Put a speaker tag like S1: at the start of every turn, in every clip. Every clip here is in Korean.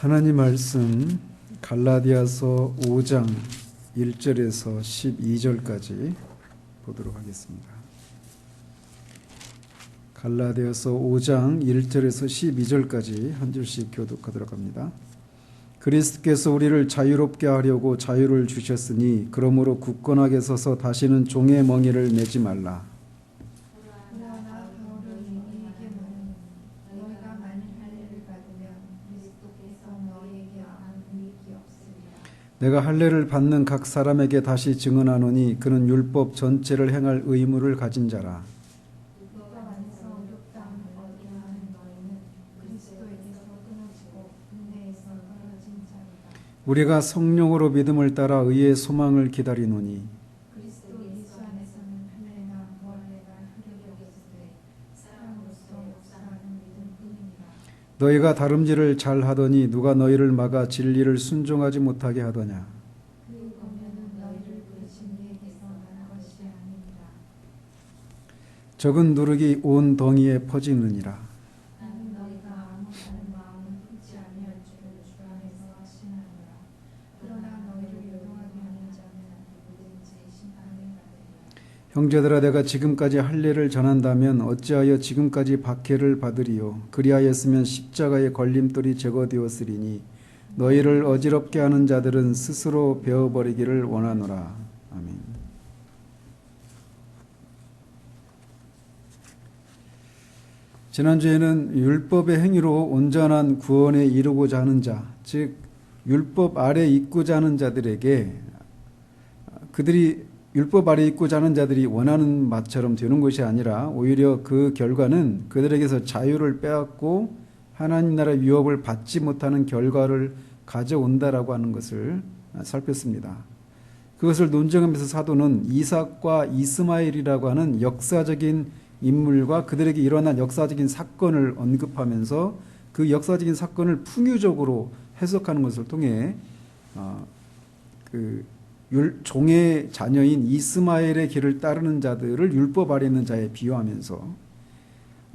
S1: 하나님 말씀 갈라디아서 5장 1절에서 12절까지 보도록 하겠습니다. 갈라디아서 5장 1절에서 12절까지 한 절씩 교독하도록 합니다. 그리스도께서 우리를 자유롭게 하려고 자유를 주셨으니 그러므로 굳건하게 서서 다시는 종의 멍에를 매지 말라. 내가 할례를 받는 각 사람에게 다시 증언하노니 그는 율법 전체를 행할 의무를 가진 자라. 우리가 성령으로 믿음을 따라 의의 소망을 기다리노니 너희가 다름질을 잘하더니 누가 너희를 막아 진리를 순종하지 못하게 하더냐. 적은 누룩이 온 덩이에 퍼지느니라. 형제들아, 내가 지금까지 할례를 전한다면 어찌하여 지금까지 박해를 받으리요. 그리하였으면 십자가의 걸림돌이 제거되었으리니 너희를 어지럽게 하는 자들은 스스로 베어버리기를 원하노라. 아멘. 지난주에는 율법의 행위로 온전한 구원에 이르고자 하는 자, 즉 율법 아래 있고자 하는 자들에게 그들이 율법 아래 있고자 하는 자들이 원하는 맛처럼 되는 것이 아니라 오히려 그 결과는 그들에게서 자유를 빼앗고 하나님 나라 유업을 받지 못하는 결과를 가져온다라고 하는 것을 살폈습니다. 그것을 논증하면서 사도는 이삭과 이스마엘이라고 하는 역사적인 인물과 그들에게 일어난 역사적인 사건을 언급하면서 그 역사적인 사건을 풍유적으로 해석하는 것을 통해 종의 자녀인 이스마엘의 길을 따르는 자들을 율법 아래 있는 자에 비유하면서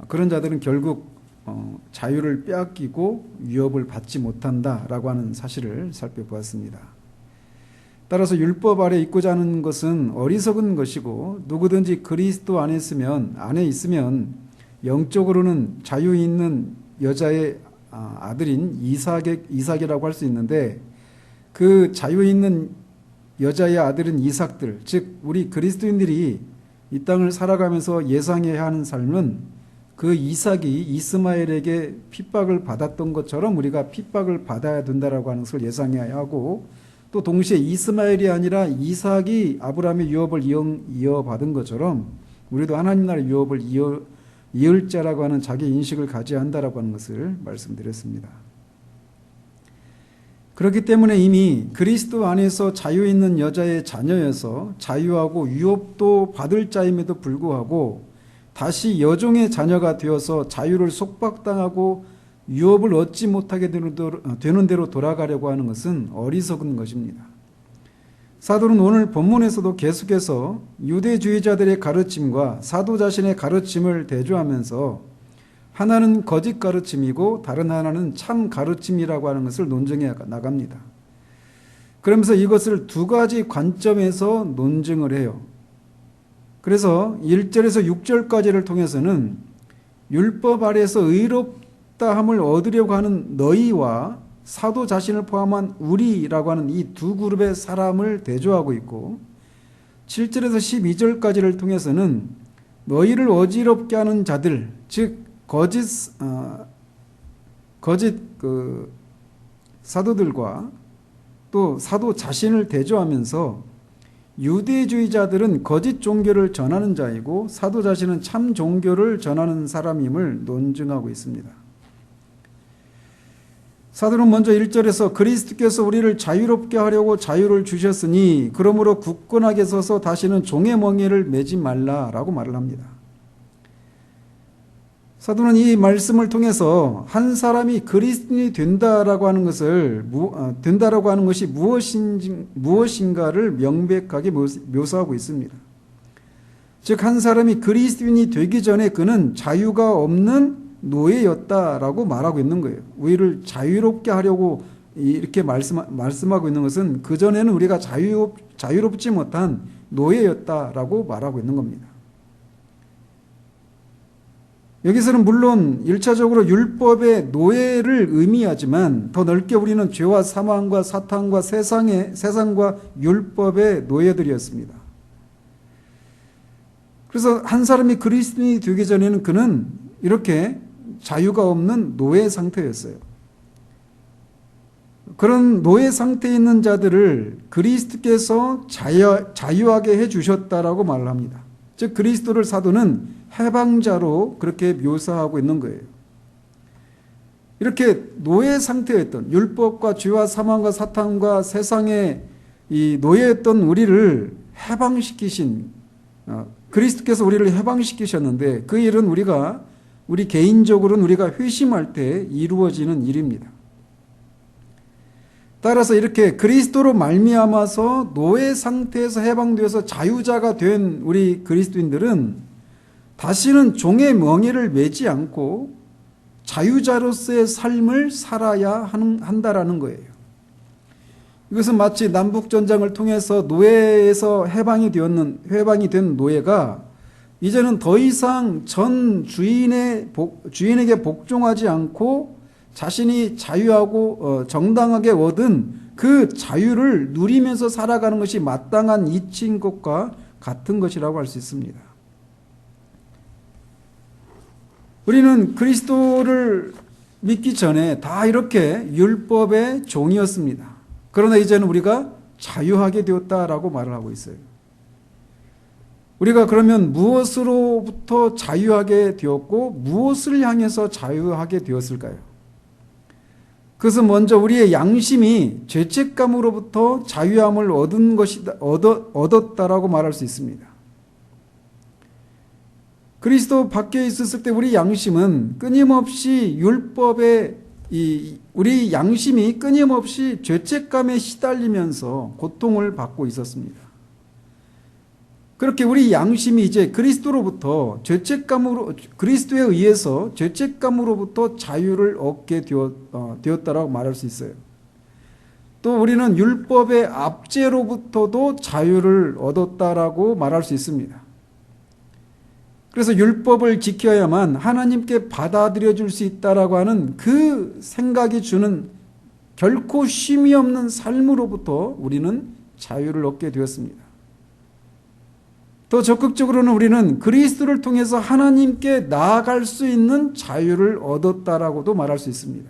S1: 그런 자들은 결국 자유를 빼앗기고 유업을 받지 못한다라고 하는 사실을 살펴보았습니다. 따라서 율법 아래 있고자 하는 것은 어리석은 것이고 누구든지 그리스도 안에 있으면 영적으로는 자유 있는 여자의 아들인 이삭이라고 할 수 있는데 그 자유 있는 여자의 아들은 이삭들, 즉 우리 그리스도인들이 이 땅을 살아가면서 예상해야 하는 삶은 그 이삭이 이스마엘에게 핍박을 받았던 것처럼 우리가 핍박을 받아야 된다라고 하는 것을 예상해야 하고, 또 동시에 이스마엘이 아니라 이삭이 아브라함의 유업을 이어받은 것처럼 우리도 하나님 나라 유업을 이을 자라고 하는 자기 인식을 가져야 한다라고 하는 것을 말씀드렸습니다. 그렇기 때문에 이미 그리스도 안에서 자유 있는 여자의 자녀여서 자유하고 유업도 받을 자임에도 불구하고 다시 여종의 자녀가 되어서 자유를 속박당하고 유업을 얻지 못하게 되는 대로 돌아가려고 하는 것은 어리석은 것입니다. 사도는 오늘 본문에서도 계속해서 유대주의자들의 가르침과 사도 자신의 가르침을 대조하면서 하나는 거짓 가르침이고 다른 하나는 참 가르침이라고 하는 것을 논증해 나갑니다. 그러면서 이것을 두 가지 관점에서 논증을 해요. 그래서 1절에서 6절까지를 통해서는 율법 아래에서 의롭다함을 얻으려고 하는 너희와 사도 자신을 포함한 우리라고 하는 이 두 그룹의 사람을 대조하고 있고, 7절에서 12절까지를 통해서는 너희를 어지럽게 하는 자들, 즉 거짓 사도들과 또 사도 자신을 대조하면서 유대주의자들은 거짓 종교를 전하는 자이고 사도 자신은 참 종교를 전하는 사람임을 논증하고 있습니다. 사도는 먼저 1절에서 그리스도께서 우리를 자유롭게 하려고 자유를 주셨으니 그러므로 굳건하게 서서 다시는 종의 멍에를 매지 말라라고 말을 합니다. 사도는 이 말씀을 통해서 한 사람이 그리스도인이 된다라고 하는 것이 무엇인가를 명백하게 묘사하고 있습니다. 즉 한 사람이 그리스도인이 되기 전에 그는 자유가 없는 노예였다라고 말하고 있는 거예요. 우리를 자유롭게 하려고 이렇게 말씀하고 있는 것은 그전에는 우리가 자유롭지 못한 노예였다라고 말하고 있는 겁니다. 여기서는 물론 1차적으로 율법의 노예를 의미하지만 더 넓게 우리는 죄와 사망과 사탄과 세상과 율법의 노예들이었습니다. 그래서 한 사람이 그리스도인이 되기 전에는 그는 이렇게 자유가 없는 노예 상태였어요. 그런 노예 상태에 있는 자들을 그리스도께서 자유하게 해주셨다라고 말을 합니다. 즉 그리스도를 사도는 해방자로 그렇게 묘사하고 있는 거예요. 이렇게 노예 상태였던 율법과 죄와 사망과 사탄과 세상의 이 노예였던 우리를 해방시키신 그리스도께서 우리를 해방시키셨는데 그 일은 우리 개인적으로는 우리가 회심할 때 이루어지는 일입니다. 따라서 이렇게 그리스도로 말미암아서 노예 상태에서 해방되어서 자유자가 된 우리 그리스도인들은 다시는 종의 멍에를 매지 않고 자유자로서의 삶을 살아야 한다라는 거예요. 이것은 마치 남북전쟁을 통해서 노예에서 해방이 된 노예가 이제는 더 이상 전 주인에게 복종하지 않고 자신이 자유하고 정당하게 얻은 그 자유를 누리면서 살아가는 것이 마땅한 이치인 것과 같은 것이라고 할 수 있습니다. 우리는 그리스도를 믿기 전에 다 이렇게 율법의 종이었습니다. 그러나 이제는 우리가 자유하게 되었다라고 말을 하고 있어요. 우리가 그러면 무엇으로부터 자유하게 되었고 무엇을 향해서 자유하게 되었을까요? 그것은 먼저 우리의 양심이 죄책감으로부터 자유함을 얻었다라고 말할 수 있습니다. 그리스도 밖에 있었을 때 우리 양심은 끊임없이 우리 양심이 끊임없이 죄책감에 시달리면서 고통을 받고 있었습니다. 그렇게 우리 양심이 이제 그리스도에 의해서 죄책감으로부터 자유를 얻게 되었다라고 말할 수 있어요. 또 우리는 율법의 압제로부터도 자유를 얻었다라고 말할 수 있습니다. 그래서 율법을 지켜야만 하나님께 받아들여 줄 수 있다라고 하는 그 생각이 주는 결코 쉼이 없는 삶으로부터 우리는 자유를 얻게 되었습니다. 더 적극적으로는 우리는 그리스도를 통해서 하나님께 나아갈 수 있는 자유를 얻었다라고도 말할 수 있습니다.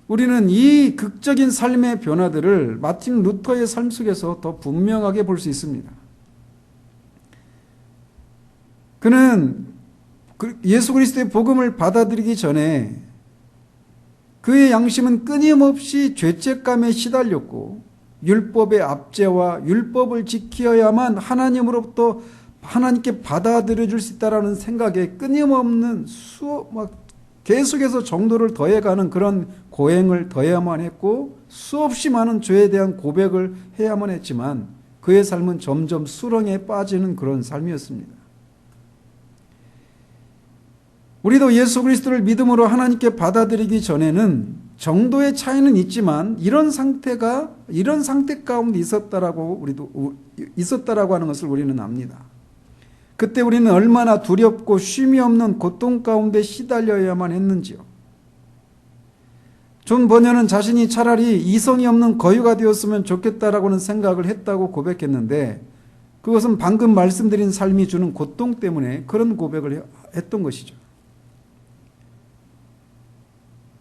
S1: 우리는 이 극적인 삶의 변화들을 마틴 루터의 삶 속에서 더 분명하게 볼 수 있습니다. 그는 예수 그리스도의 복음을 받아들이기 전에 그의 양심은 끊임없이 죄책감에 시달렸고 율법의 압제와 율법을 지켜야만 하나님으로부터 하나님께 받아들여 줄 수 있다라는 생각에 끊임없는 계속해서 정도를 더해가는 그런 고행을 더해야만 했고 수없이 많은 죄에 대한 고백을 해야만 했지만 그의 삶은 점점 수렁에 빠지는 그런 삶이었습니다. 우리도 예수 그리스도를 믿음으로 하나님께 받아들이기 전에는 정도의 차이는 있지만 이런 상태 가운데 있었다라고 하는 것을 우리는 압니다. 그때 우리는 얼마나 두렵고 쉼이 없는 고통 가운데 시달려야만 했는지요. 존 버녀는 자신이 차라리 이성이 없는 거유가 되었으면 좋겠다라고는 생각을 했다고 고백했는데 그것은 방금 말씀드린 삶이 주는 고통 때문에 그런 고백을 했던 것이죠.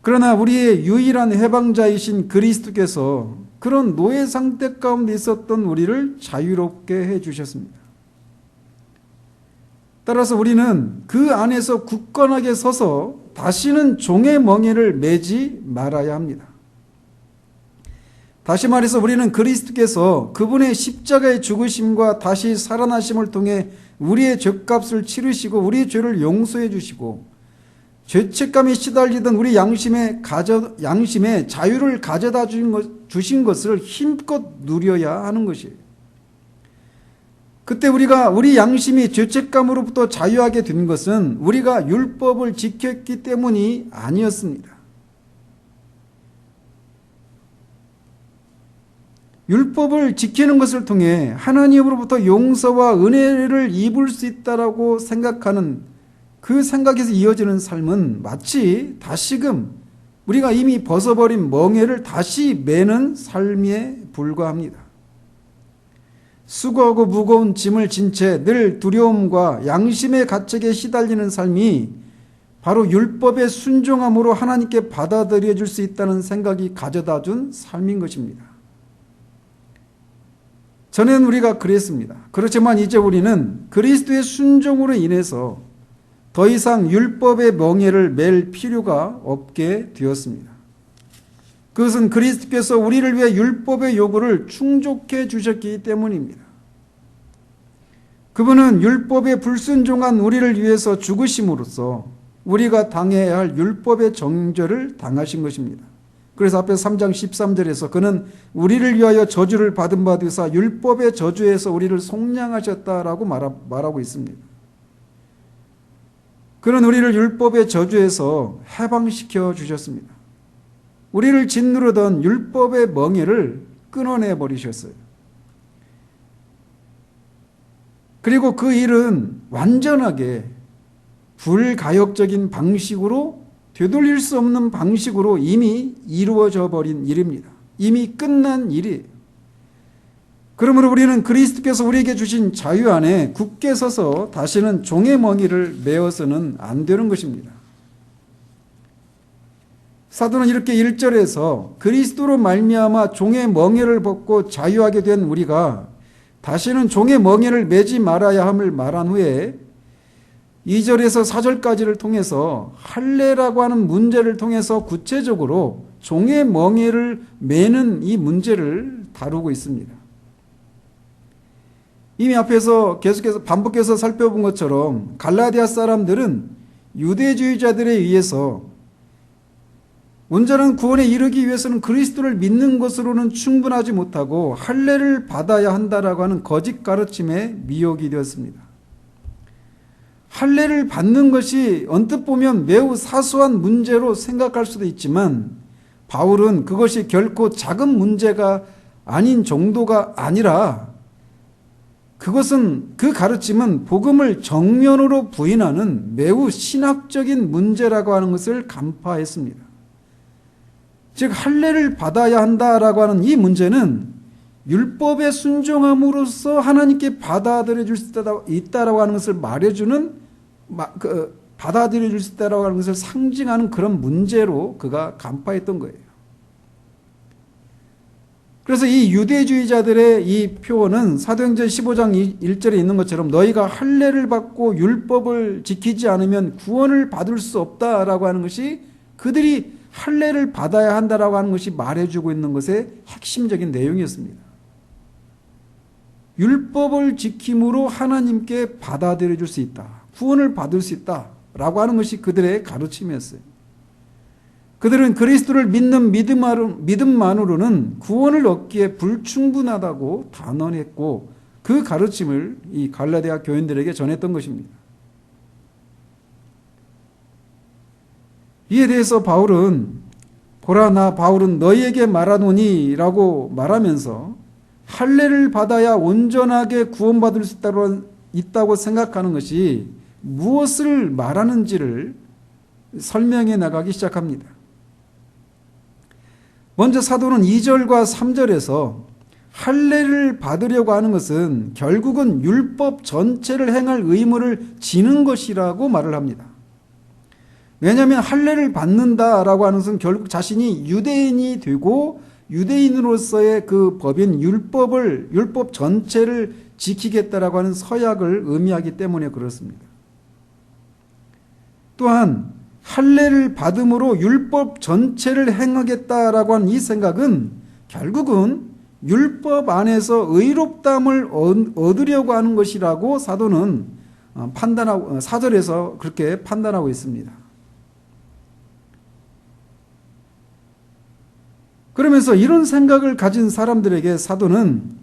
S1: 그러나 우리의 유일한 해방자이신 그리스도께서 그런 노예 상태 가운데 있었던 우리를 자유롭게 해주셨습니다. 따라서 우리는 그 안에서 굳건하게 서서 다시는 종의 멍에를 매지 말아야 합니다. 다시 말해서 우리는 그리스도께서 그분의 십자가의 죽으심과 다시 살아나심을 통해 우리의 죄값을 치르시고 우리의 죄를 용서해 주시고 죄책감에 시달리던 우리 양심에 자유를 가져다 주신 것을 힘껏 누려야 하는 것이에요. 그때 우리 양심이 죄책감으로부터 자유하게 된 것은 우리가 율법을 지켰기 때문이 아니었습니다. 율법을 지키는 것을 통해 하나님으로부터 용서와 은혜를 입을 수 있다라고 생각하는 그 생각에서 이어지는 삶은 마치 다시금 우리가 이미 벗어버린 멍에를 다시 매는 삶에 불과합니다. 수고하고 무거운 짐을 진 채 늘 두려움과 양심의 가책에 시달리는 삶이 바로 율법의 순종함으로 하나님께 받아들여질 수 있다는 생각이 가져다 준 삶인 것입니다. 전에는 우리가 그랬습니다. 그렇지만 이제 우리는 그리스도의 순종으로 인해서 더 이상 율법의 멍에를 맬 필요가 없게 되었습니다. 그것은 그리스도께서 우리를 위해 율법의 요구를 충족해 주셨기 때문입니다. 그분은 율법에 불순종한 우리를 위해서 죽으심으로써 우리가 당해야 할 율법의 정죄를 당하신 것입니다. 그래서 앞에 3장 13절에서 그는 우리를 위하여 저주를 받은 바 되사 율법의 저주에서 우리를 속량하셨다라고 말하고 있습니다. 그는 우리를 율법의 저주에서 해방시켜 주셨습니다. 우리를 짓누르던 율법의 멍에를 끊어내 버리셨어요. 그리고 그 일은 완전하게 불가역적인 방식으로 되돌릴 수 없는 방식으로 이미 이루어져 버린 일입니다. 이미 끝난 일이에요. 그러므로 우리는 그리스도께서 우리에게 주신 자유 안에 굳게 서서 다시는 종의 멍에를 메어서는 안 되는 것입니다. 사도는 이렇게 1절에서 그리스도로 말미암아 종의 멍에를 벗고 자유하게 된 우리가 다시는 종의 멍에를 매지 말아야 함을 말한 후에 2절에서 4절까지를 통해서 할례라고 하는 문제를 통해서 구체적으로 종의 멍에를 매는 이 문제를 다루고 있습니다. 이미 앞에서 계속해서 반복해서 살펴본 것처럼 갈라디아 사람들은 유대주의자들에 의해서 온전한 구원에 이르기 위해서는 그리스도를 믿는 것으로는 충분하지 못하고 할례를 받아야 한다라고 하는 거짓 가르침에 미혹이 되었습니다. 할례를 받는 것이 언뜻 보면 매우 사소한 문제로 생각할 수도 있지만 바울은 그것이 결코 작은 문제가 아닌 정도가 아니라 그것은 그 가르침은 복음을 정면으로 부인하는 매우 신학적인 문제라고 하는 것을 간파했습니다. 즉 할례를 받아야 한다라고 하는 이 문제는 율법에 순종함으로써 하나님께 받아들여질 수 있다라고 하는 것을 말해주는 받아들여질 수 있다라고 하는 것을 상징하는 그런 문제로 그가 간파했던 거예요. 그래서 이 유대주의자들의 이 표현은 사도행전 15장 1절에 있는 것처럼 너희가 할례를 받고 율법을 지키지 않으면 구원을 받을 수 없다라고 하는 것이 그들이 할례를 받아야 한다라고 하는 것이 말해주고 있는 것의 핵심적인 내용이었습니다. 율법을 지킴으로 하나님께 받아들여질 수 있다. 구원을 받을 수 있다라고 하는 것이 그들의 가르침이었어요. 그들은 그리스도를 믿는 믿음만으로는 구원을 얻기에 불충분하다고 단언했고 그 가르침을 이 갈라디아 교인들에게 전했던 것입니다. 이에 대해서 바울은 보라 나 바울은 너희에게 말하노니 라고 말하면서 할례를 받아야 온전하게 구원받을 수 있다고 생각하는 것이 무엇을 말하는지를 설명해 나가기 시작합니다. 먼저 사도는 2절과 3절에서 할례를 받으려고 하는 것은 결국은 율법 전체를 행할 의무를 지는 것이라고 말을 합니다. 왜냐하면 할례를 받는다라고 하는 것은 결국 자신이 유대인이 되고 유대인으로서의 그 법인 율법 전체를 지키겠다라고 하는 서약을 의미하기 때문에 그렇습니다. 또한 할례를 받음으로 율법 전체를 행하겠다라고 하는 이 생각은 결국은 율법 안에서 의롭다함을 얻으려고 하는 것이라고 사도는 판단하고 4절에서 그렇게 판단하고 있습니다. 그러면서 이런 생각을 가진 사람들에게 사도는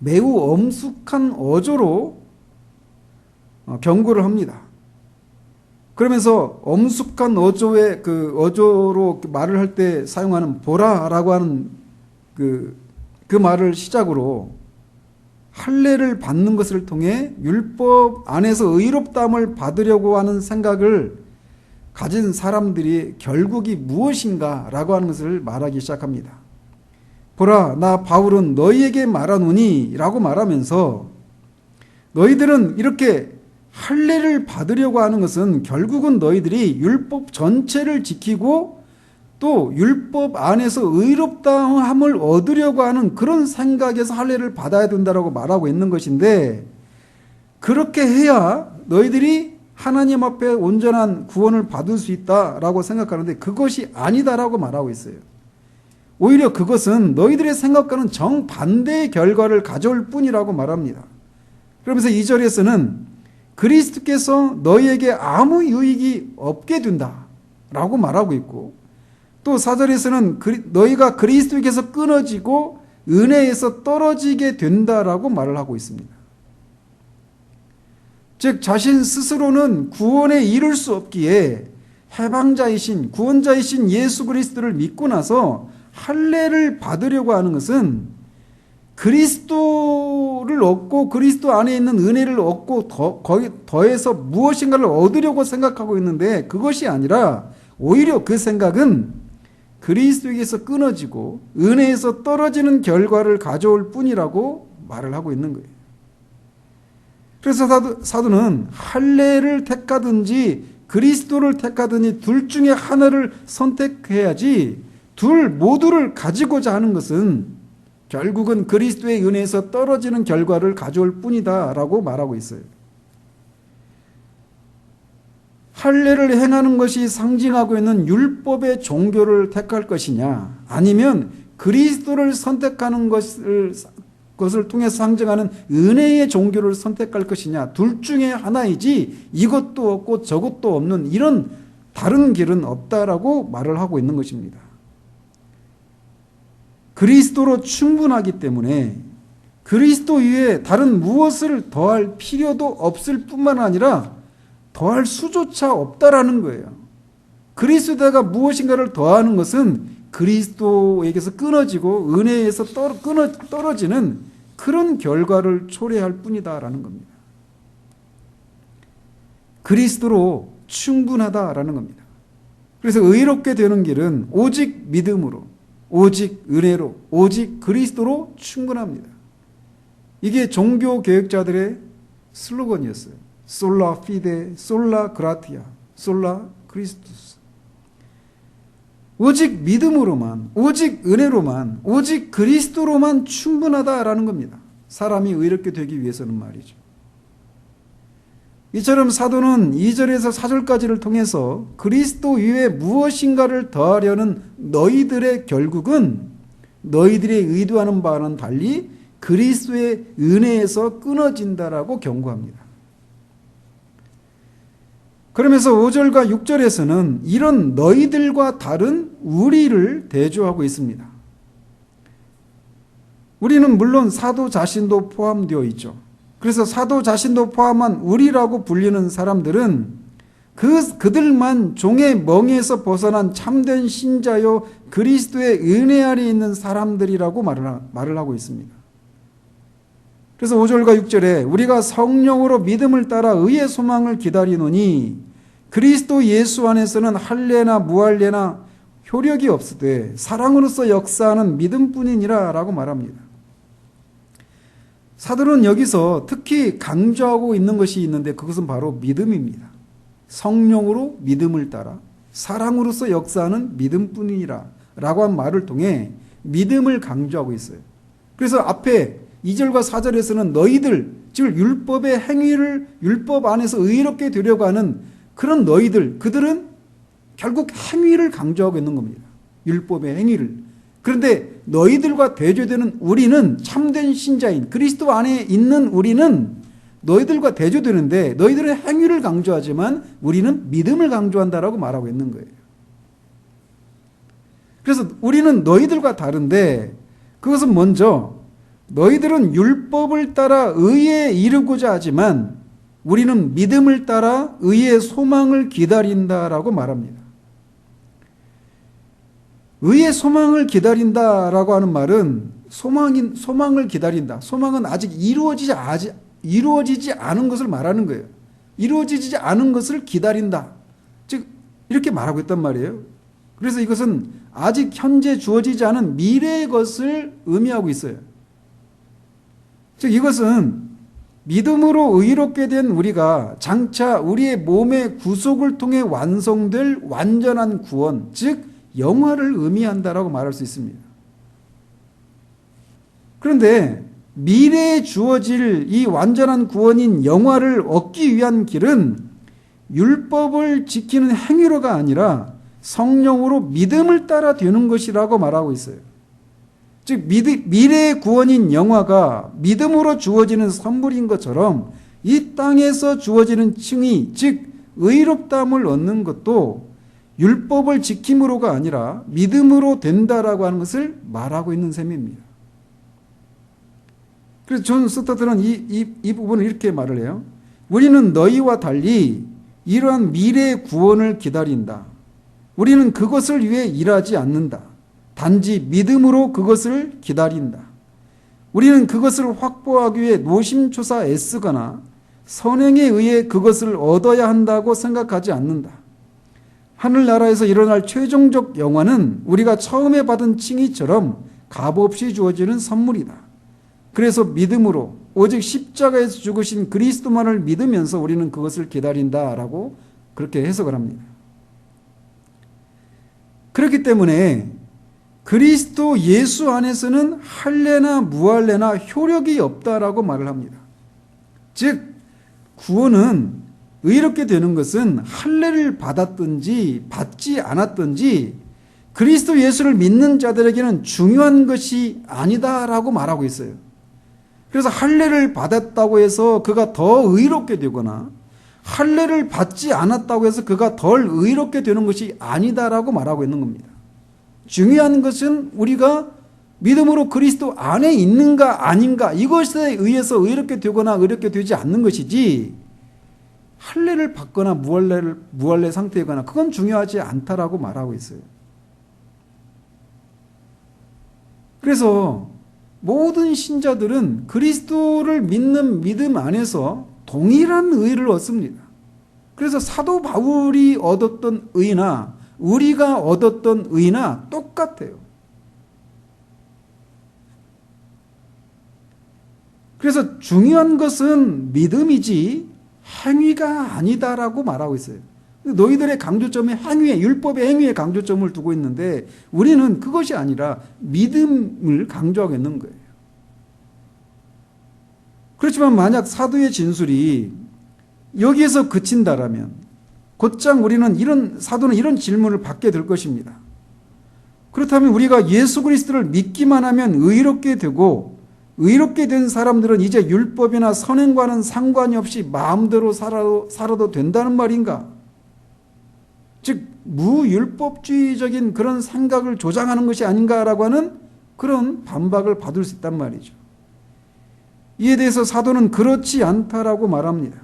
S1: 매우 엄숙한 어조로 경고를 합니다. 그러면서 엄숙한 어조의 그 어조로 말을 할 때 사용하는 보라라고 하는 그 말을 시작으로 할례를 받는 것을 통해 율법 안에서 의롭다함을 받으려고 하는 생각을 가진 사람들이 결국이 무엇인가라고 하는 것을 말하기 시작합니다. 보라, 나 바울은 너희에게 말하노니 라고 말하면서 너희들은 이렇게 할례를 받으려고 하는 것은 결국은 너희들이 율법 전체를 지키고 또 율법 안에서 의롭다함을 얻으려고 하는 그런 생각에서 할례를 받아야 된다라고 말하고 있는 것인데, 그렇게 해야 너희들이 하나님 앞에 온전한 구원을 받을 수 있다라고 생각하는데 그것이 아니다라고 말하고 있어요. 오히려 그것은 너희들의 생각과는 정반대의 결과를 가져올 뿐이라고 말합니다. 그러면서 2절에서는 그리스도께서 너희에게 아무 유익이 없게 된다라고 말하고 있고, 또 4절에서는 너희가 그리스도께서 끊어지고 은혜에서 떨어지게 된다라고 말을 하고 있습니다. 즉 자신 스스로는 구원에 이를 수 없기에 해방자이신 구원자이신 예수 그리스도를 믿고 나서 할례를 받으려고 하는 것은 그리스도를 얻고 그리스도 안에 있는 은혜를 얻고 더해서 무엇인가를 얻으려고 생각하고 있는데, 그것이 아니라 오히려 그 생각은 그리스도에게서 끊어지고 은혜에서 떨어지는 결과를 가져올 뿐이라고 말을 하고 있는 거예요. 그래서 사도는 할례를 택하든지 그리스도를 택하든지 둘 중에 하나를 선택해야지 둘 모두를 가지고자 하는 것은 결국은 그리스도의 은혜에서 떨어지는 결과를 가져올 뿐이다라고 말하고 있어요. 할례를 행하는 것이 상징하고 있는 율법의 종교를 택할 것이냐, 아니면 그리스도를 선택하는 것을 통해 상징하는 은혜의 종교를 선택할 것이냐, 둘 중에 하나이지 이것도 없고 저것도 없는 이런 다른 길은 없다라고 말을 하고 있는 것입니다. 그리스도로 충분하기 때문에 그리스도 위에 다른 무엇을 더할 필요도 없을 뿐만 아니라 더할 수조차 없다라는 거예요. 그리스도가 무엇인가를 더하는 것은 그리스도에게서 끊어지고 은혜에서 떨어지는 그런 결과를 초래할 뿐이다라는 겁니다. 그리스도로 충분하다라는 겁니다. 그래서 의롭게 되는 길은 오직 믿음으로, 오직 은혜로, 오직 그리스도로 충분합니다. 이게 종교 개혁자들의 슬로건이었어요. 솔라 피데, 솔라 그라티아, 솔라 크리스투스. 오직 믿음으로만, 오직 은혜로만, 오직 그리스도로만 충분하다라는 겁니다. 사람이 의롭게 되기 위해서는 말이죠. 이처럼 사도는 2절에서 4절까지를 통해서 그리스도 위에 무엇인가를 더하려는 너희들의 결국은 너희들이 의도하는 바와는 달리 그리스도의 은혜에서 끊어진다라고 경고합니다. 그러면서 5절과 6절에서는 이런 너희들과 다른 우리를 대조하고 있습니다. 우리는 물론 사도 자신도 포함되어 있죠. 그래서 사도 자신도 포함한 우리라고 불리는 사람들은 그들만 종의 멍에서 벗어난 참된 신자요 그리스도의 은혜 아래 있는 사람들이라고 말을 하고 있습니다. 그래서 5절과 6절에 우리가 성령으로 믿음을 따라 의의 소망을 기다리노니 그리스도 예수 안에서는 할례나 무할례나 효력이 없으되 사랑으로서 역사하는 믿음뿐이니라 라고 말합니다. 사도는 여기서 특히 강조하고 있는 것이 있는데 그것은 바로 믿음입니다. 성령으로 믿음을 따라 사랑으로서 역사하는 믿음뿐이니라 라고 한 말을 통해 믿음을 강조하고 있어요. 그래서 앞에 2절과 4절에서는 너희들, 즉 율법의 행위를 율법 안에서 의롭게 되려고 하는 그런 너희들, 그들은 결국 행위를 강조하고 있는 겁니다. 율법의 행위를. 그런데 너희들과 대조되는 우리는 참된 신자인 그리스도 안에 있는 우리는 너희들과 대조되는데 너희들은 행위를 강조하지만 우리는 믿음을 강조한다라고 말하고 있는 거예요. 그래서 우리는 너희들과 다른데 그것은 먼저 너희들은 율법을 따라 의에 이르고자 하지만 우리는 믿음을 따라 의의 소망을 기다린다라고 말합니다. 의의 소망을 기다린다라고 하는 말은 소망을 기다린다. 소망은 아직 이루어지지 않은 것을 말하는 거예요. 이루어지지 않은 것을 기다린다. 즉 이렇게 말하고 있단 말이에요. 그래서 이것은 아직 현재 주어지지 않은 미래의 것을 의미하고 있어요. 즉 이것은 믿음으로 의롭게 된 우리가 장차 우리의 몸의 구속을 통해 완성될 완전한 구원, 즉 영화를 의미한다라고 말할 수 있습니다. 그런데 미래에 주어질 이 완전한 구원인 영화를 얻기 위한 길은 율법을 지키는 행위로가 아니라 성령으로 믿음을 따라 되는 것이라고 말하고 있어요. 즉 미래의 구원인 영화가 믿음으로 주어지는 선물인 것처럼 이 땅에서 주어지는 칭의, 즉 의롭다함을 얻는 것도 율법을 지킴으로가 아니라 믿음으로 된다라고 하는 것을 말하고 있는 셈입니다. 그래서 존 스토트는 이 부분을 이렇게 말을 해요. 우리는 너희와 달리 이러한 미래의 구원을 기다린다. 우리는 그것을 위해 일하지 않는다. 단지 믿음으로 그것을 기다린다. 우리는 그것을 확보하기 위해 노심초사 애쓰거나 선행에 의해 그것을 얻어야 한다고 생각하지 않는다. 하늘나라에서 일어날 최종적 영화는 우리가 처음에 받은 칭의처럼 값없이 주어지는 선물이다. 그래서 믿음으로 오직 십자가에서 죽으신 그리스도만을 믿으면서 우리는 그것을 기다린다라고 그렇게 해석을 합니다. 그렇기 때문에 그리스도 예수 안에서는 할례나 무할례나 효력이 없다라고 말을 합니다. 즉 구원은 의롭게 되는 것은 할례를 받았든지 받지 않았든지 그리스도 예수를 믿는 자들에게는 중요한 것이 아니다라고 말하고 있어요. 그래서 할례를 받았다고 해서 그가 더 의롭게 되거나 할례를 받지 않았다고 해서 그가 덜 의롭게 되는 것이 아니다라고 말하고 있는 겁니다. 중요한 것은 우리가 믿음으로 그리스도 안에 있는가 아닌가 이것에 의해서 의롭게 되거나 의롭게 되지 않는 것이지 할례를 받거나 무할례 상태이거나 그건 중요하지 않다라고 말하고 있어요. 그래서 모든 신자들은 그리스도를 믿는 믿음 안에서 동일한 의를 얻습니다. 그래서 사도 바울이 얻었던 의나 우리가 얻었던 의나 똑같아요. 그래서 중요한 것은 믿음이지 행위가 아니다라고 말하고 있어요. 너희들의 강조점이 행위에, 율법의 행위에 강조점을 두고 있는데 우리는 그것이 아니라 믿음을 사도하고 있는 거예요. 그렇지만 만약 사도의 진술이 여기에서 그친다라면 곧장 우리는 사도는 이런 질문을 받게 될 것입니다. 그렇다면 우리가 예수 그리스도를 믿기만 하면 의롭게 되고 의롭게 된 사람들은 이제 율법이나 선행과는 상관이 없이 마음대로 살아도 된다는 말인가? 즉 무율법주의적인 그런 생각을 조장하는 것이 아닌가라고 하는 그런 반박을 받을 수 있단 말이죠. 이에 대해서 사도는 그렇지 않다라고 말합니다.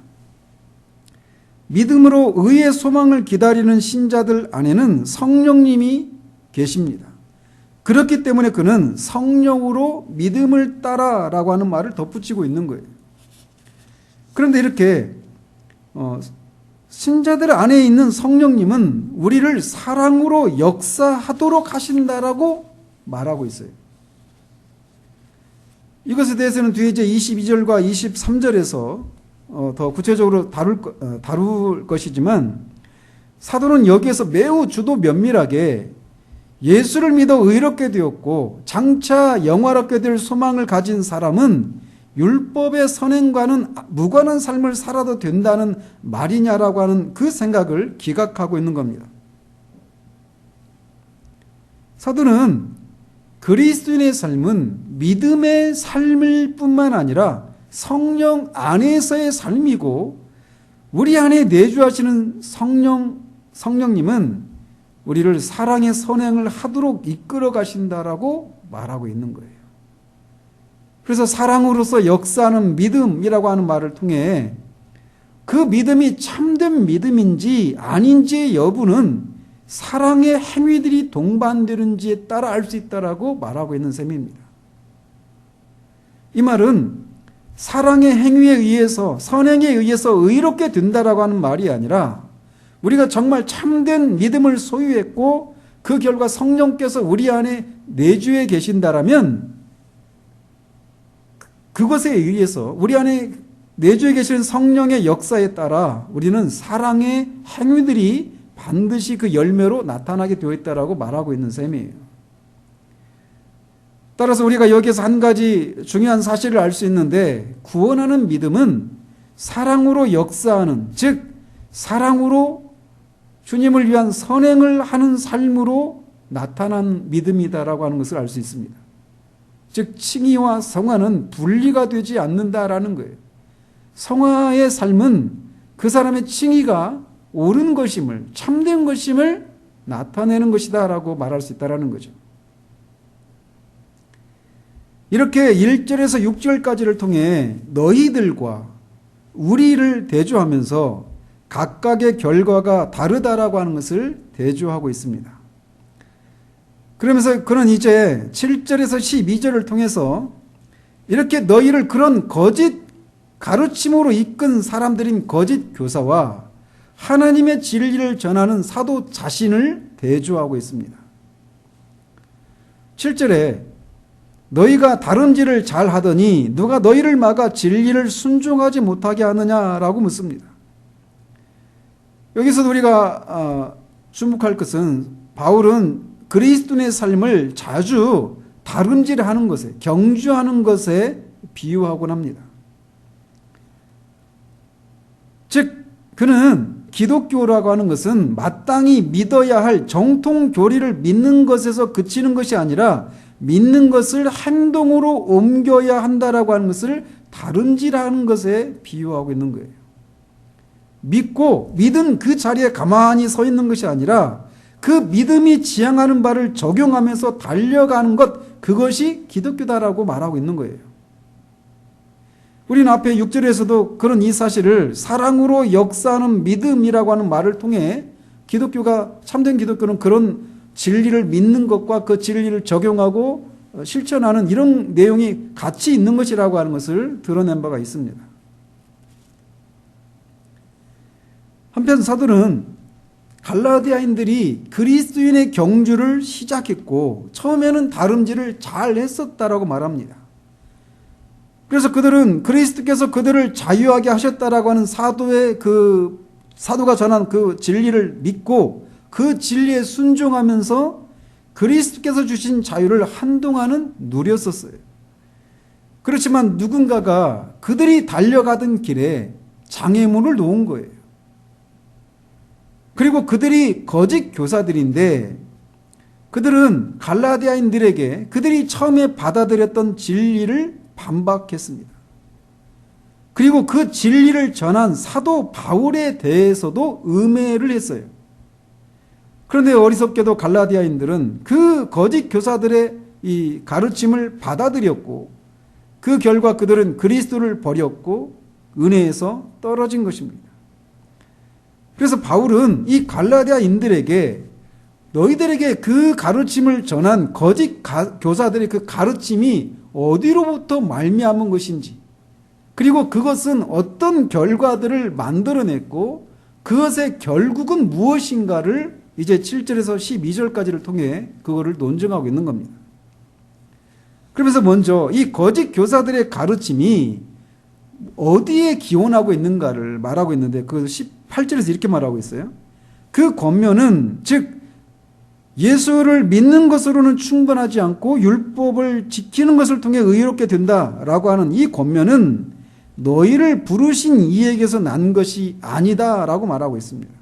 S1: 믿음으로 의의 소망을 기다리는 신자들 안에는 성령님이 계십니다. 그렇기 때문에 그는 성령으로 믿음을 따라라고 하는 말을 덧붙이고 있는 거예요. 그런데 이렇게 신자들 안에 있는 성령님은 우리를 사랑으로 역사하도록 하신다라고 말하고 있어요. 이것에 대해서는 뒤에 이제 22절과 23절에서 더 구체적으로 다룰 것이지만 사도는 여기에서 매우 주도 면밀하게 예수를 믿어 의롭게 되었고 장차 영화롭게 될 소망을 가진 사람은 율법의 선행과는 무관한 삶을 살아도 된다는 말이냐라고 하는 그 생각을 기각하고 있는 겁니다. 사도는 그리스도인의 삶은 믿음의 삶일 뿐만 아니라 성령 안에서의 삶이고 우리 안에 내주하시는 성령님은 우리를 사랑의 선행을 하도록 이끌어 가신다라고 말하고 있는 거예요. 그래서 사랑으로서 역사하는 믿음이라고 하는 말을 통해 그 믿음이 참된 믿음인지 아닌지의 여부는 사랑의 행위들이 동반되는지에 따라 알 수 있다라고 말하고 있는 셈입니다. 이 말은 사랑의 행위에 의해서, 선행에 의해서 의롭게 된다라고 하는 말이 아니라 우리가 정말 참된 믿음을 소유했고 그 결과 성령께서 우리 안에 내주해 계신다라면 그것에 의해서 우리 안에 내주해 계시는 성령의 역사에 따라 우리는 사랑의 행위들이 반드시 그 열매로 나타나게 되어 있다라고 말하고 있는 셈이에요. 따라서 우리가 여기에서 한 가지 중요한 사실을 알 수 있는데, 구원하는 믿음은 사랑으로 역사하는, 즉 사랑으로 주님을 위한 선행을 하는 삶으로 나타난 믿음이다라고 하는 것을 알 수 있습니다. 즉 칭의와 성화는 분리가 되지 않는다라는 거예요. 성화의 삶은 그 사람의 칭의가 옳은 것임을, 참된 것임을 나타내는 것이다라고 말할 수 있다라는 거죠. 이렇게 1절에서 6절까지를 통해 너희들과 우리를 대조하면서 각각의 결과가 다르다라고 하는 것을 대조하고 있습니다. 그러면서 그는 이제 7절에서 12절을 통해서 이렇게 너희를 그런 거짓 가르침으로 이끈 사람들인 거짓 교사와 하나님의 진리를 전하는 사도 자신을 대조하고 있습니다. 7절에 너희가 다름질을 잘 하더니 누가 너희를 막아 진리를 순종하지 못하게 하느냐라고 묻습니다. 여기서 우리가 주목할 것은 바울은 그리스도인의 삶을 자주 다름질하는 것에, 경주하는 것에 비유하곤 합니다. 즉 그는 기독교라고 하는 것은 마땅히 믿어야 할 정통 교리를 믿는 것에서 그치는 것이 아니라 믿는 것을 행동으로 옮겨야 한다라고 하는 것을 다름질하는 것에 비유하고 있는 거예요. 믿고 믿은 그 자리에 가만히 서 있는 것이 아니라 그 믿음이 지향하는 바를 적용하면서 달려가는 것, 그것이 기독교다라고 말하고 있는 거예요. 우리는 앞에 6절에서도 그런 이 사실을 사랑으로 역사하는 믿음이라고 하는 말을 통해 기독교가, 참된 기독교는 그런 진리를 믿는 것과 그 진리를 적용하고 실천하는 이런 내용이 같이 있는 것이라고 하는 것을 드러낸 바가 있습니다. 한편 사도는 갈라디아인들이 그리스도인의 경주를 시작했고 처음에는 다름질을 잘 했었다라고 말합니다. 그래서 그들은 그리스도께서 그들을 자유하게 하셨다라고 하는 사도가 전한 그 진리를 믿고 그 진리에 순종하면서 그리스도께서 주신 자유를 한동안은 누렸었어요. 그렇지만 누군가가 그들이 달려가던 길에 장애물을 놓은 거예요. 그리고 그들이 거짓 교사들인데 그들은 갈라디아인들에게 그들이 처음에 받아들였던 진리를 반박했습니다. 그리고 그 진리를 전한 사도 바울에 대해서도 음해를 했어요. 그런데 어리석게도 갈라디아인들은 그 거짓 교사들의 이 가르침을 받아들였고 그 결과 그들은 그리스도를 버렸고 은혜에서 떨어진 것입니다. 그래서 바울은 이 갈라디아인들에게 너희들에게 그 가르침을 전한 거짓 교사들의 그 가르침이 어디로부터 말미암은 것인지, 그리고 그것은 어떤 결과들을 만들어냈고 그것의 결국은 무엇인가를 이제 7절에서 12절까지를 통해 그거를 논증하고 있는 겁니다. 그러면서 먼저 이 거짓 교사들의 가르침이 어디에 기원하고 있는가를 말하고 있는데 그 18절에서 이렇게 말하고 있어요. 그 권면은 즉 예수를 믿는 것으로는 충분하지 않고 율법을 지키는 것을 통해 의롭게 된다라고 하는 이 권면은 너희를 부르신 이에게서 난 것이 아니다라고 말하고 있습니다.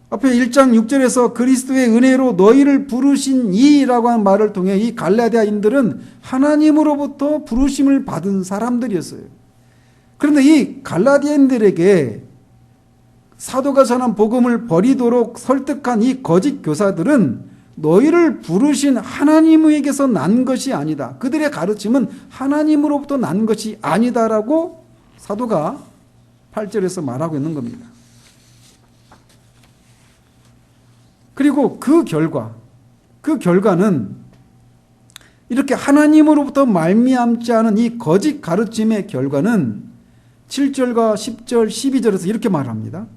S1: 앞에 1장 6절에서 그리스도의 은혜로 너희를 부르신 이라고 하는 말을 통해 이 갈라디아인들은 하나님으로부터 부르심을 받은 사람들이었어요. 그런데 이 갈라디아인들에게 사도가 전한 복음을 버리도록 설득한 이 거짓 교사들은 너희를 부르신 하나님에게서 난 것이 아니다. 그들의 가르침은 하나님으로부터 난 것이 아니다라고 사도가 8절에서 말하고 있는 겁니다. 그리고 그 결과는 이렇게 하나님으로부터 말미암지 않은 이 거짓 가르침의 결과는 7절과 10절, 12절에서 이렇게 말합니다.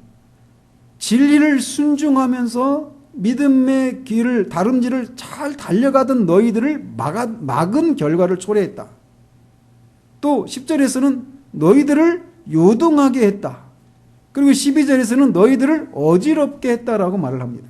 S1: 진리를 순종하면서 믿음의 길을 다름질을 잘 달려가던 너희들을 막은 결과를 초래했다. 또 10절에서는 너희들을 요동하게 했다. 그리고 12절에서는 너희들을 어지럽게 했다라고 말을 합니다.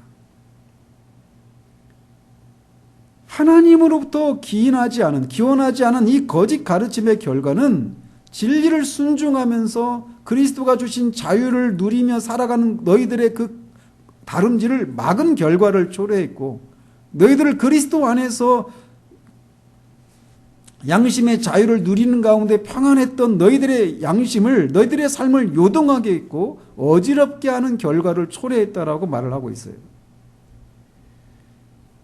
S1: 하나님으로부터 기원하지 않은 이 거짓 가르침의 결과는 진리를 순종하면서 그리스도가 주신 자유를 누리며 살아가는 너희들의 그 다름질을 막은 결과를 초래했고, 너희들을 그리스도 안에서 양심의 자유를 누리는 가운데 평안했던 너희들의 양심을, 너희들의 삶을 요동하게 했고 어지럽게 하는 결과를 초래했다라고 말을 하고 있어요.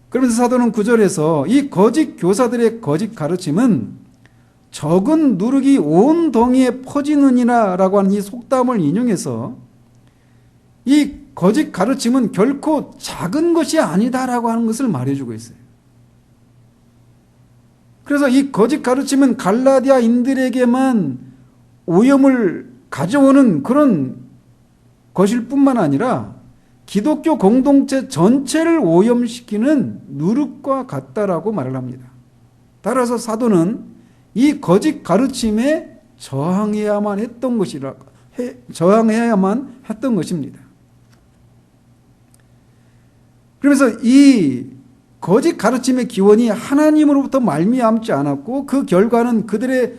S1: 그러면서 사도는 9절에서 이 거짓 교사들의 거짓 가르침은 적은 누룩이 온 덩이에 퍼지느니라 라고 하는 이 속담을 인용해서 이 거짓 가르침은 결코 작은 것이 아니다라고 하는 것을 말해주고 있어요. 그래서 이 거짓 가르침은 갈라디아인들에게만 오염을 가져오는 그런 것일 뿐만 아니라 기독교 공동체 전체를 오염시키는 누룩과 같다라고 말을 합니다. 따라서 사도는 이 거짓 가르침에 저항해야만 했던 것입니다. 그러면서 이 거짓 가르침의 기원이 하나님으로부터 말미암지 않았고 그 결과는 그들의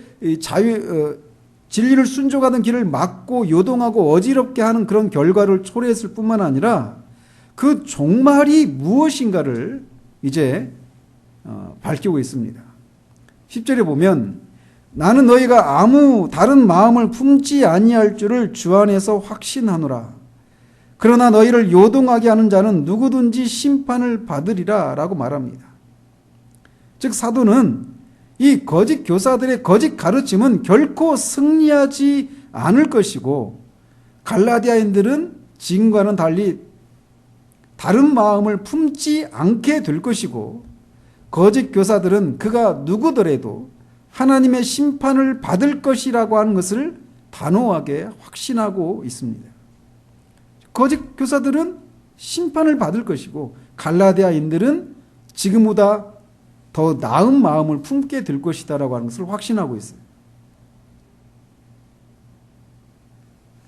S1: 진리를 순종하던 길을 막고 요동하고 어지럽게 하는 그런 결과를 초래했을 뿐만 아니라 그 종말이 무엇인가를 이제 밝히고 있습니다. 10절에 보면 나는 너희가 아무 다른 마음을 품지 아니할 줄을 주 안에서 확신하노라. 그러나 너희를 요동하게 하는 자는 누구든지 심판을 받으리라 라고 말합니다. 즉 사도는 이 거짓 교사들의 거짓 가르침은 결코 승리하지 않을 것이고 갈라디아인들은 지금과는 달리 다른 마음을 품지 않게 될 것이고 거짓 교사들은 그가 누구더라도 하나님의 심판을 받을 것이라고 하는 것을 단호하게 확신하고 있습니다. 거짓 교사들은 심판을 받을 것이고 갈라디아인들은 지금보다 더 나은 마음을 품게 될 것이다라고 하는 것을 확신하고 있어요.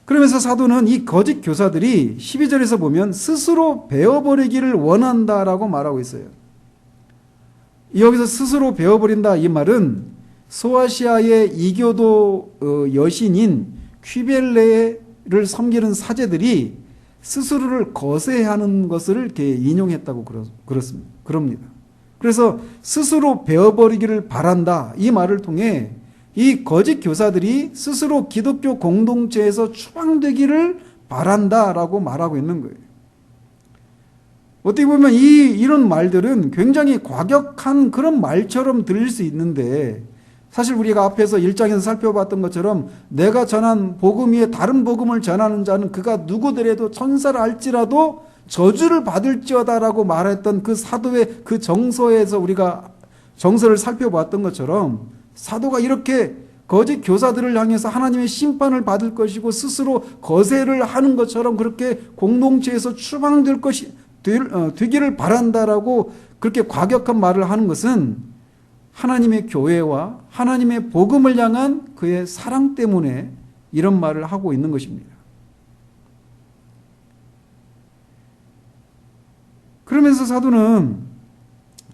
S1: 그러면서 사도는 이 거짓 교사들이 12절에서 보면 스스로 배워버리기를 원한다라고 말하고 있어요. 여기서 스스로 배워버린다 이 말은 소아시아의 이교도 여신인 퀴벨레를 섬기는 사제들이 스스로를 거세하는 것을 이렇게 인용했다고 그럽니다. 그래서 스스로 배워버리기를 바란다 이 말을 통해 이 거짓 교사들이 스스로 기독교 공동체에서 추방되기를 바란다라고 말하고 있는 거예요. 어떻게 보면 이런 말들은 굉장히 과격한 그런 말처럼 들릴 수 있는데 사실 우리가 앞에서 1장에서 살펴봤던 것처럼 내가 전한 복음 위에 다른 복음을 전하는 자는 그가 누구더라도 천사를 알지라도 저주를 받을지어다라고 말했던 그 사도의 그 정서에서 우리가 정서를 살펴봤던 것처럼 사도가 이렇게 거짓 교사들을 향해서 하나님의 심판을 받을 것이고 스스로 거세를 하는 것처럼 그렇게 공동체에서 추방될 것이 되기를 바란다라고 그렇게 과격한 말을 하는 것은 하나님의 교회와 하나님의 복음을 향한 그의 사랑 때문에 이런 말을 하고 있는 것입니다. 그러면서 사도는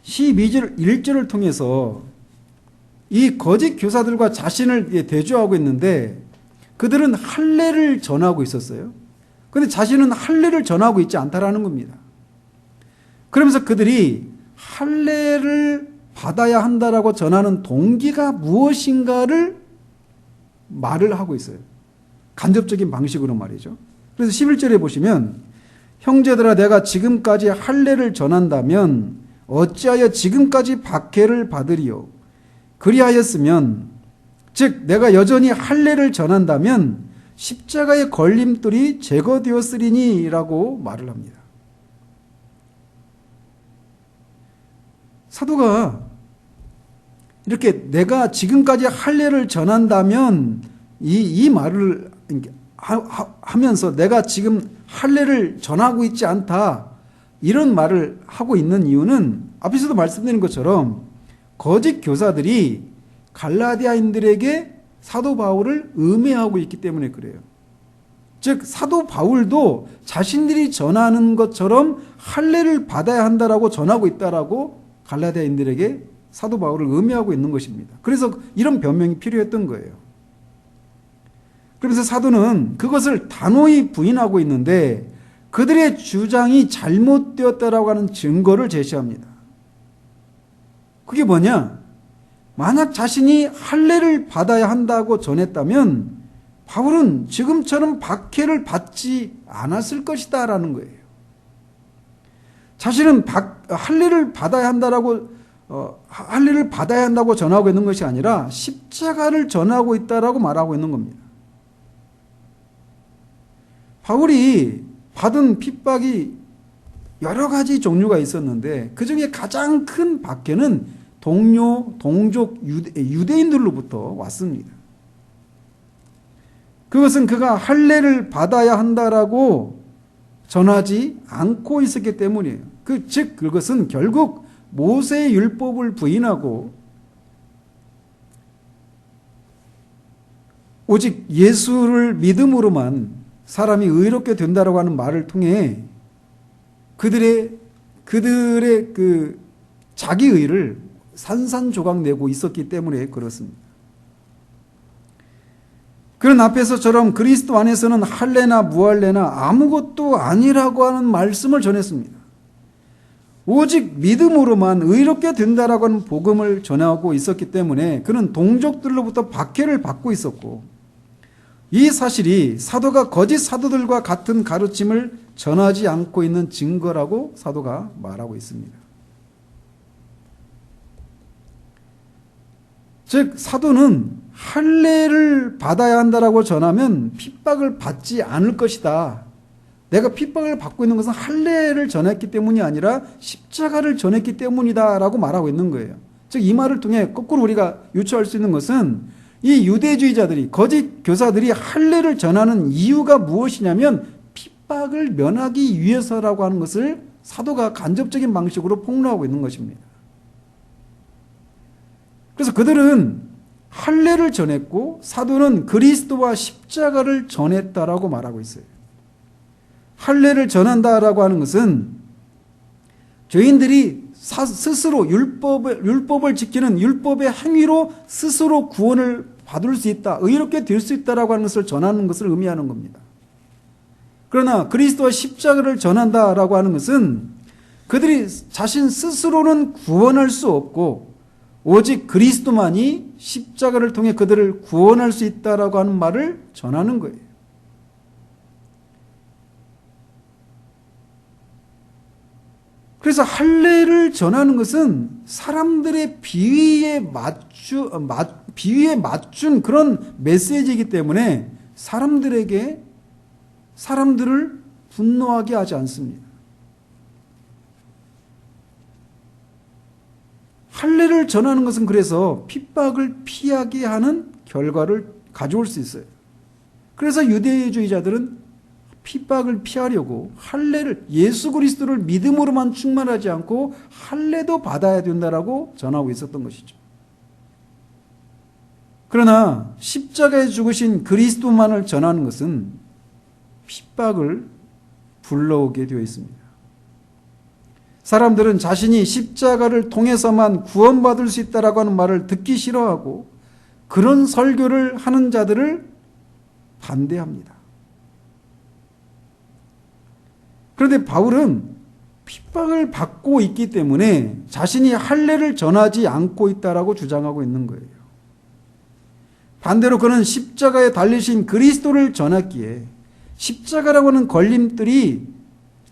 S1: 12절 1절을 통해서 이 거짓 교사들과 자신을 대조하고 있는데 그들은 할례를 전하고 있었어요. 그런데 자신은 할례를 전하고 있지 않다라는 겁니다. 그러면서 그들이 할례를 받아야 한다라고 전하는 동기가 무엇인가를 말을 하고 있어요. 간접적인 방식으로 말이죠. 그래서 11절에 보시면 형제들아 내가 지금까지 할례를 전한다면 어찌하여 지금까지 박해를 받으리요. 그리하였으면 즉 내가 여전히 할례를 전한다면 십자가의 걸림돌이 제거되었으리니 라고 말을 합니다. 사도가 이렇게 내가 지금까지 할례를 전한다면 이 말을 하면서 내가 지금 할례를 전하고 있지 않다 이런 말을 하고 있는 이유는 앞에서도 말씀드린 것처럼 거짓 교사들이 갈라디아인들에게 사도 바울을 음해하고 있기 때문에 그래요. 즉 사도 바울도 자신들이 전하는 것처럼 할례를 받아야 한다라고 전하고 있다라고 갈라디아인들에게 사도 바울을 음해하고 있는 것입니다. 그래서 이런 변명이 필요했던 거예요. 그래서 사도는 그것을 단호히 부인하고 있는데 그들의 주장이 잘못되었다라고 하는 증거를 제시합니다. 그게 뭐냐? 만약 자신이 할례를 받아야 한다고 전했다면 바울은 지금처럼 박해를 받지 않았을 것이다 라는 거예요. 자신은 할례를 받아야 한다고 전하고 있는 것이 아니라 십자가를 전하고 있다라고 말하고 있는 겁니다. 바울이 받은 핍박이 여러 가지 종류가 있었는데 그 중에 가장 큰 박해는 동족 유대인들로부터 왔습니다. 그것은 그가 할례를 받아야 한다라고 전하지 않고 있었기 때문이에요. 즉 그것은 결국 모세의 율법을 부인하고 오직 예수를 믿음으로만 사람이 의롭게 된다라고 하는 말을 통해 그들의 그 자기의를 산산조각 내고 있었기 때문에 그렇습니다. 그런 앞에서처럼 그리스도 안에서는 할례나 무할례나 아무것도 아니라고 하는 말씀을 전했습니다. 오직 믿음으로만 의롭게 된다라고 하는 복음을 전하고 있었기 때문에 그는 동족들로부터 박해를 받고 있었고 이 사실이 사도가 거짓 사도들과 같은 가르침을 전하지 않고 있는 증거라고 사도가 말하고 있습니다. 즉 사도는 할례를 받아야 한다라고 전하면 핍박을 받지 않을 것이다. 내가 핍박을 받고 있는 것은 할례를 전했기 때문이 아니라 십자가를 전했기 때문이다라고 말하고 있는 거예요. 즉 이 말을 통해 거꾸로 우리가 유추할 수 있는 것은 이 유대주의자들이 거짓 교사들이 할례를 전하는 이유가 무엇이냐면 핍박을 면하기 위해서라고 하는 것을 사도가 간접적인 방식으로 폭로하고 있는 것입니다. 그래서 그들은 할례를 전했고 사도는 그리스도와 십자가를 전했다라고 말하고 있어요. 할례를 전한다라고 하는 것은 죄인들이 스스로 율법을 지키는 율법의 행위로 스스로 구원을 받을 수 있다, 의롭게 될 수 있다라고 하는 것을 전하는 것을 의미하는 겁니다. 그러나 그리스도와 십자가를 전한다라고 하는 것은 그들이 자신 스스로는 구원할 수 없고 오직 그리스도만이 십자가를 통해 그들을 구원할 수 있다라고 하는 말을 전하는 거예요. 그래서 할례를 전하는 것은 사람들의 비위에 맞춘 그런 메시지이기 때문에 사람들을 분노하게 하지 않습니다. 할례를 전하는 것은 그래서 핍박을 피하게 하는 결과를 가져올 수 있어요. 그래서 유대주의자들은 핍박을 피하려고 할례를 예수 그리스도를 믿음으로만 충만하지 않고 할례도 받아야 된다라고 전하고 있었던 것이죠. 그러나 십자가에 죽으신 그리스도만을 전하는 것은 핍박을 불러오게 되어 있습니다. 사람들은 자신이 십자가를 통해서만 구원받을 수 있다라고 하는 말을 듣기 싫어하고 그런 설교를 하는 자들을 반대합니다. 그런데 바울은 핍박을 받고 있기 때문에 자신이 할례를 전하지 않고 있다라고 주장하고 있는 거예요. 반대로 그는 십자가에 달리신 그리스도를 전했기에 십자가라고 하는 걸림돌이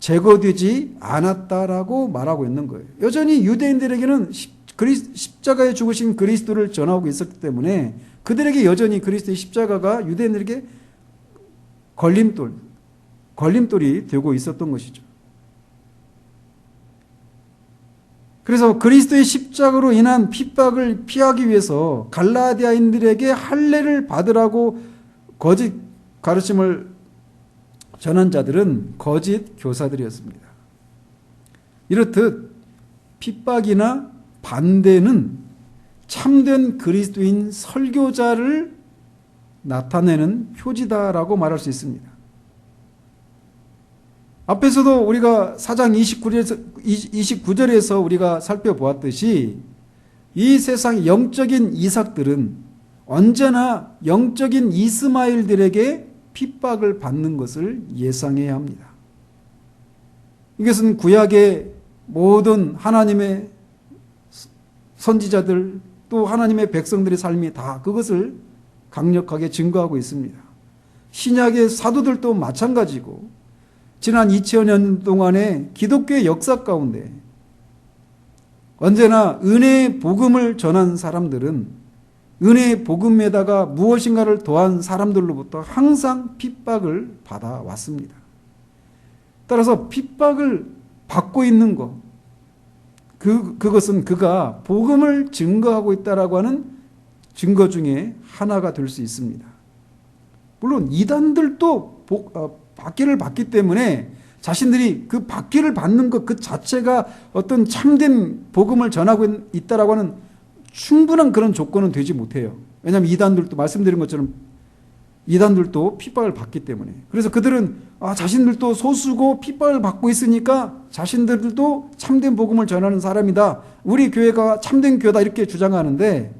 S1: 제거되지 않았다라고 말하고 있는 거예요. 여전히 유대인들에게는 십자가에 죽으신 그리스도를 전하고 있었기 때문에 그들에게 여전히 그리스도의 십자가가 유대인들에게 걸림돌이 되고 있었던 것이죠. 그래서 그리스도의 십자가로 인한 핍박을 피하기 위해서 갈라디아인들에게 할례를 받으라고 거짓 가르침을 전한 자들은 거짓 교사들이었습니다. 이렇듯 핍박이나 반대는 참된 그리스도인 설교자를 나타내는 표지다라고 말할 수 있습니다. 앞에서도 우리가 4장 29절에서 우리가 살펴보았듯이 이 세상 영적인 이삭들은 언제나 영적인 이스마엘들에게 핍박을 받는 것을 예상해야 합니다. 이것은 구약의 모든 하나님의 선지자들 또 하나님의 백성들의 삶이 다 그것을 강력하게 증거하고 있습니다. 신약의 사도들도 마찬가지고 지난 2000년 동안의 기독교의 역사 가운데 언제나 은혜의 복음을 전한 사람들은 은혜의 복음에다가 무엇인가를 더한 사람들로부터 항상 핍박을 받아왔습니다. 따라서 핍박을 받고 있는 것, 그것은 그가 복음을 증거하고 있다라고 하는 증거 중에 하나가 될 수 있습니다. 물론 이단들도 박해를 받기 때문에 자신들이 그 박해를 받는 것 그 자체가 어떤 참된 복음을 전하고 있다라고 하는 충분한 그런 조건은 되지 못해요. 왜냐하면 이단들도 말씀드린 것처럼 이단들도 핍박을 받기 때문에. 그래서 그들은 자신들도 소수고 핍박을 받고 있으니까 자신들도 참된 복음을 전하는 사람이다. 우리 교회가 참된 교회다 이렇게 주장하는데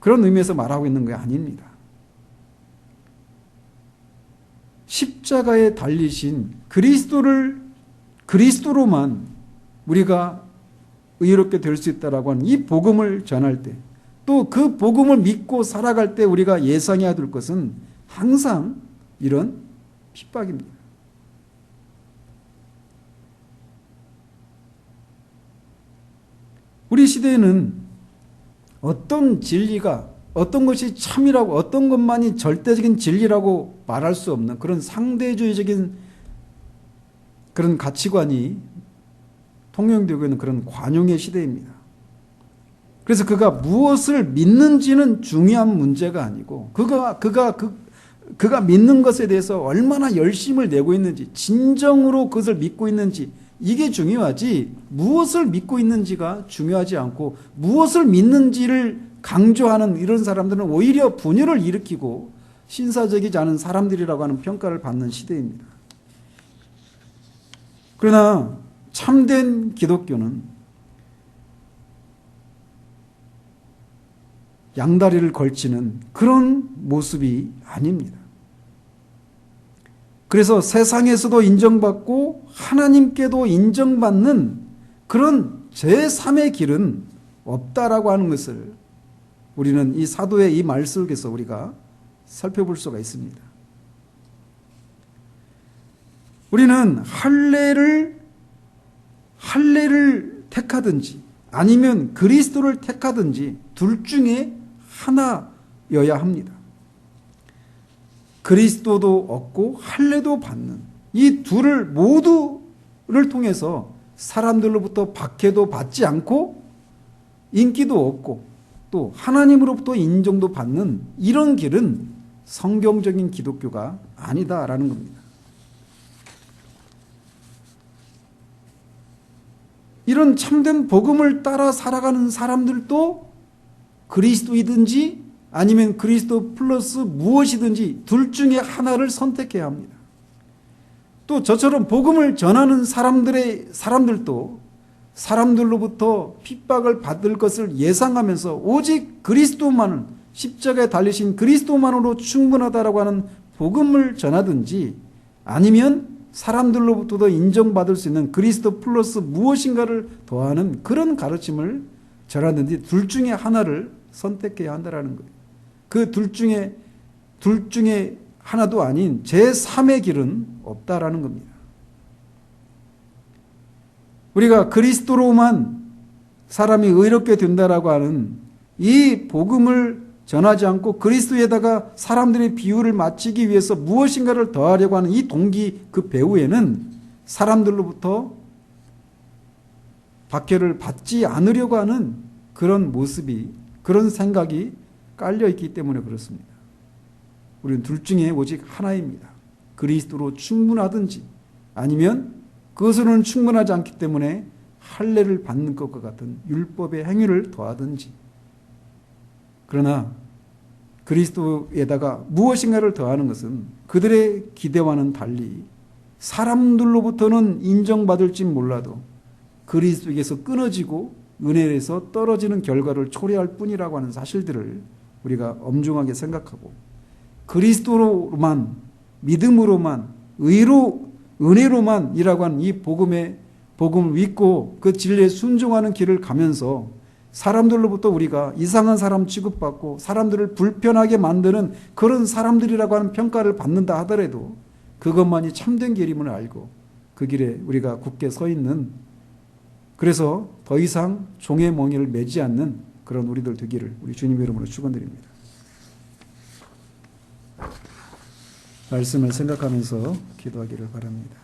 S1: 그런 의미에서 말하고 있는 게 아닙니다. 십자가에 달리신 그리스도로만 우리가 의롭게 될 수 있다라고 하는 이 복음을 전할 때 또 그 복음을 믿고 살아갈 때 우리가 예상해야 될 것은 항상 이런 핍박입니다. 우리 시대에는 어떤 진리가 어떤 것이 참이라고 어떤 것만이 절대적인 진리라고 말할 수 없는 그런 상대주의적인 그런 가치관이 통용되고 있는 그런 관용의 시대입니다. 그래서 그가 무엇을 믿는지는 중요한 문제가 아니고 그가 믿는 것에 대해서 얼마나 열심을 내고 있는지 진정으로 그것을 믿고 있는지 이게 중요하지 무엇을 믿고 있는지가 중요하지 않고 무엇을 믿는지를 강조하는 이런 사람들은 오히려 분열을 일으키고 신사적이지 않은 사람들이라고 하는 평가를 받는 시대입니다. 그러나 참된 기독교는 양다리를 걸치는 그런 모습이 아닙니다. 그래서 세상에서도 인정받고 하나님께도 인정받는 그런 제3의 길은 없다라고 하는 것을 우리는 이 사도의 이 말 속에서 우리가 살펴볼 수가 있습니다. 우리는 할례를 택하든지 아니면 그리스도를 택하든지 둘 중에 하나여야 합니다. 그리스도도 얻고 할례도 받는 이 둘을 모두를 통해서 사람들로부터 박해도 받지 않고 인기도 얻고 또 하나님으로부터 인정도 받는 이런 길은 성경적인 기독교가 아니다라는 겁니다. 이런 참된 복음을 따라 살아가는 사람들도 그리스도이든지 아니면 그리스도 플러스 무엇이든지 둘 중에 하나를 선택해야 합니다. 또 저처럼 복음을 전하는 사람들도 사람들로부터 핍박을 받을 것을 예상하면서 오직 그리스도만은 십자가에 달리신 그리스도만으로 충분하다라고 하는 복음을 전하든지 아니면 사람들로부터도 인정받을 수 있는 그리스도 플러스 무엇인가를 더하는 그런 가르침을 전하든지 둘 중에 하나를 선택해야 한다는 거예요. 그 둘 중에 하나도 아닌 제3의 길은 없다라는 겁니다. 우리가 그리스도로만 사람이 의롭게 된다라고 하는 이 복음을 전하지 않고 그리스도에다가 사람들의 비유를 맞추기 위해서 무엇인가를 더하려고 하는 이 동기 그 배후에는 사람들로부터 박해를 받지 않으려고 하는 그런 모습이, 그런 생각이 깔려 있기 때문에 그렇습니다. 우리는 둘 중에 오직 하나입니다. 그리스도로 충분하든지 아니면 그것으로는 충분하지 않기 때문에 할례를 받는 것과 같은 율법의 행위를 더하든지. 그러나 그리스도에다가 무엇인가를 더하는 것은 그들의 기대와는 달리 사람들로부터는 인정받을지 몰라도 그리스도에게서 끊어지고 은혜에서 떨어지는 결과를 초래할 뿐이라고 하는 사실들을 우리가 엄중하게 생각하고 그리스도로만, 믿음으로만, 은혜로만이라고 하는 이 복음을 믿고 그 진리에 순종하는 길을 가면서 사람들로부터 우리가 이상한 사람 취급받고 사람들을 불편하게 만드는 그런 사람들이라고 하는 평가를 받는다 하더라도 그것만이 참된 길임을 알고 그 길에 우리가 굳게 서 있는, 그래서 더 이상 종의 멍에를 매지 않는 그런 우리들 되기를 우리 주님 이름으로 축원드립니다. 말씀을 생각하면서 기도하기를 바랍니다.